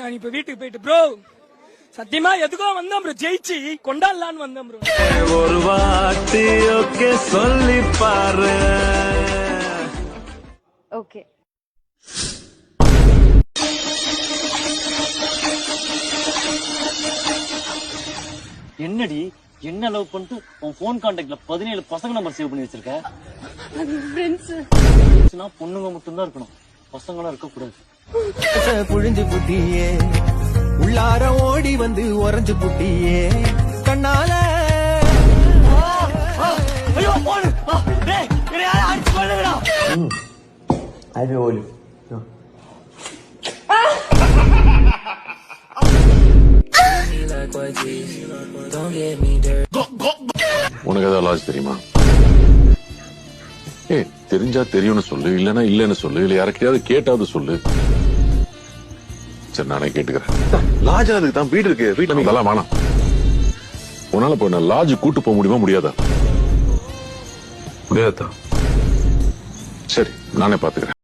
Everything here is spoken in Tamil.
நான் இப்ப வீட்டுக்கு போயிட்டு ப்ரோ சத்தியமா எதுக்கோ வந்தோம் ப்ரோ, ஜெயிச்சு கொண்டாடலான்னு வந்தோம் ப்ரோ. ஒரு வாட்டி ஓகே சொல்லி பாரு. ஓகே. என்னடி என்ன லவ் பண்ணிட்டு உன் போன் கான்டாக்ட்ல 17 பசங்க நம்பர் சேவ் பண்ணி வச்சிருக்க? பொண்ணுங்க மட்டும்தான் இருக்கணும், பசங்களாம் இருக்க கூடாது. புழிஞ்சு புட்டியே உள்ளார ஓடி வந்து உறைஞ்சு புட்டியே கண்ணால. ஐயோ போடு, டேய் என்ன யாரை அடிச்சு கொல்லுங்கடா. அது ஓலு உனக்கு ஏதாவது லாஜ் தெரியுமா? தெரிஞ்சா தெரியும்னு சொல்லு, இல்லன்னா இல்லன்னு சொல்லு, இல்ல யாருக்கையாவது கேட்டாவது சொல்லு. சரி நானே கேட்டுக்கிறேன். லாஜ் அதுக்கு தான் வீடு இருக்கு, வீட்டுல நீ இதெல்லாம் வேணாம். உன்னால போய் நான் லாஜ் கூட்டு போக முடியுமா முடியாதா? முடியாதா? சரி நானே பாத்துக்கிறேன்.